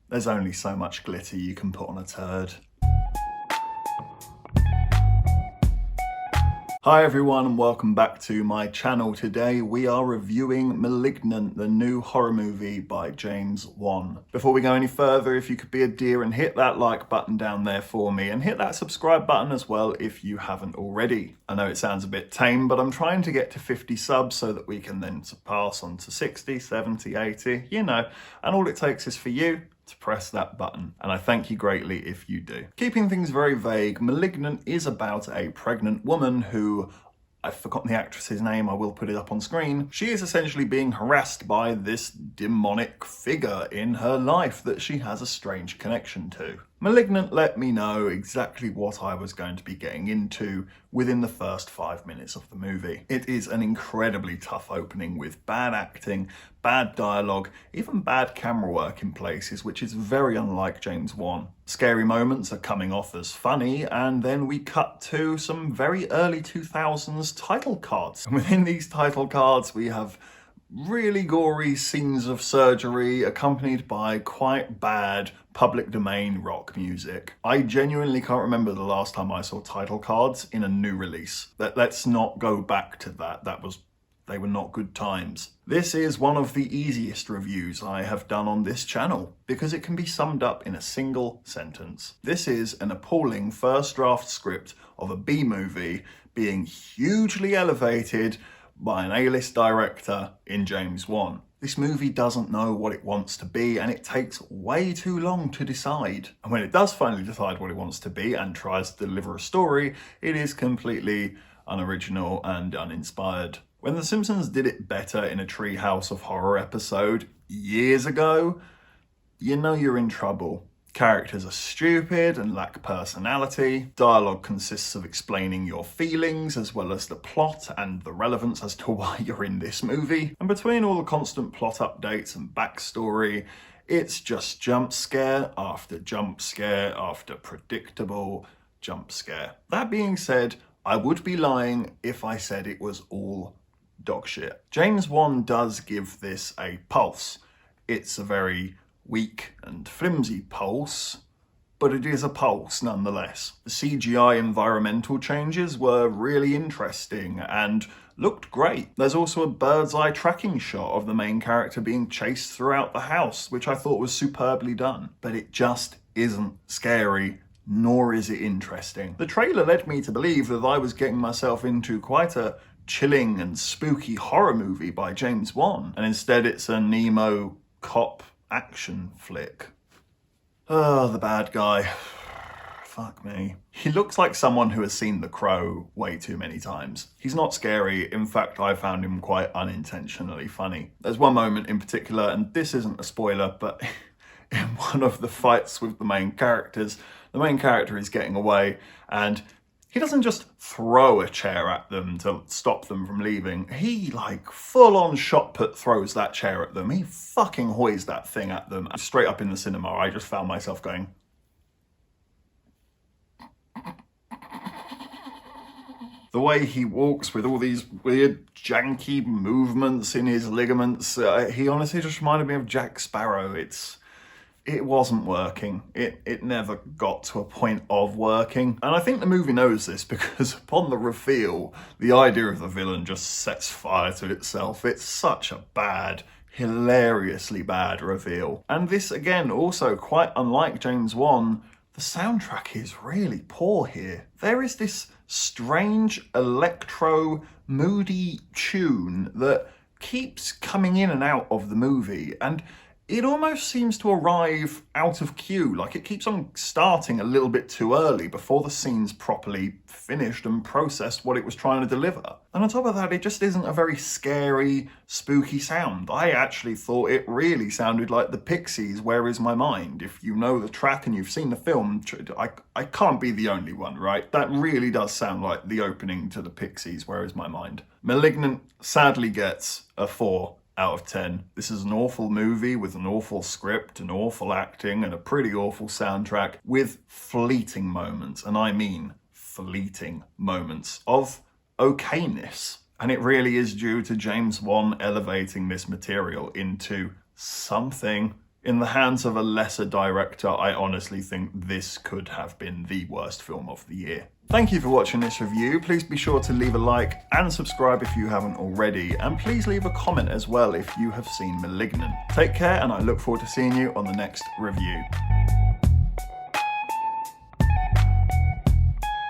There's only so much glitter you can put on a turd. Hi everyone and welcome back to my channel. Today we are reviewing Malignant, the new horror movie by James Wan. Before we go any further, if you could be a dear and hit that like button down there for me and hit that subscribe button as well if you haven't already. I know it sounds a bit tame, but I'm trying to get to 50 subs so that we can then surpass on to 60, 70, 80, you know, and all it takes is for you to press that button, and I thank you greatly if you do. Keeping things very vague, Malignant is about a pregnant woman who, I've forgotten the actress's name, I will put it up on screen. She is essentially being harassed by this demonic figure in her life that she has a strange connection to. Malignant let me know exactly what I was going to be getting into within the first 5 minutes of the movie. It is an incredibly tough opening with bad acting, bad dialogue, even bad camera work in places, which is very unlike James Wan. Scary moments are coming off as funny, and then we cut to some very early 2000s title cards. And within these title cards, we have really gory scenes of surgery accompanied by quite bad public domain rock music. I genuinely can't remember the last time I saw title cards in a new release. Let's not go back to that. They were not good times. This is one of the easiest reviews I have done on this channel because it can be summed up in a single sentence. This is an appalling first draft script of a B-movie being hugely elevated by an A-list director in James Wan. This movie doesn't know what it wants to be, and it takes way too long to decide. And when it does finally decide what it wants to be and tries to deliver a story, it is completely unoriginal and uninspired. When The Simpsons did it better in a Treehouse of Horror episode years ago, you know you're in trouble. Characters are stupid and lack personality. Dialogue consists of explaining your feelings as well as the plot and the relevance as to why you're in this movie. And between all the constant plot updates and backstory, it's just jump scare after jump scare after predictable jump scare. That being said, I would be lying if I said it was all dog shit. James Wan does give this a pulse. It's a very weak and flimsy pulse, but it is a pulse nonetheless. The CGI environmental changes were really interesting and looked great. There's also a bird's eye tracking shot of the main character being chased throughout the house, which I thought was superbly done, but it just isn't scary, nor is it interesting. The trailer led me to believe that I was getting myself into quite a chilling and spooky horror movie by James Wan, and instead it's an emo cop action flick. Oh, the bad guy. Fuck me. He looks like someone who has seen The Crow way too many times. He's not scary. In fact, I found him quite unintentionally funny. There's one moment in particular, and this isn't a spoiler, but in one of the fights with the main characters, the main character is getting away, and he doesn't just throw a chair at them to stop them from leaving. He, like, full-on shot put throws that chair at them. He fucking hoys that thing at them. Straight up in the cinema, I just found myself going... The way he walks with all these weird, janky movements in his ligaments, he honestly just reminded me of Jack Sparrow. It wasn't working. It never got to a point of working. And I think the movie knows this because upon the reveal, the idea of the villain just sets fire to itself. It's such a bad, hilariously bad reveal. And this, again, also quite unlike James Wan, the soundtrack is really poor here. There is this strange electro, moody tune that keeps coming in and out of the movie, and it almost seems to arrive out of cue, like it keeps on starting a little bit too early before the scene's properly finished and processed what it was trying to deliver. And on top of that, it just isn't a very scary, spooky sound. I actually thought it really sounded like the Pixies' Where Is My Mind? If you know the track and you've seen the film, I can't be the only one, right? That really does sound like the opening to the Pixies' Where Is My Mind? Malignant sadly gets a 4 out of 10. This is an awful movie with an awful script and awful acting and a pretty awful soundtrack with fleeting moments, and I mean fleeting moments of okayness. And it really is due to James Wan elevating this material into something In the hands of a lesser director, I honestly think this could have been the worst film of the year. Thank you for watching this review. Please be sure to leave a like and subscribe if you haven't already, and please leave a comment as well if you have seen Malignant. Take care, and I look forward to seeing you on the next review.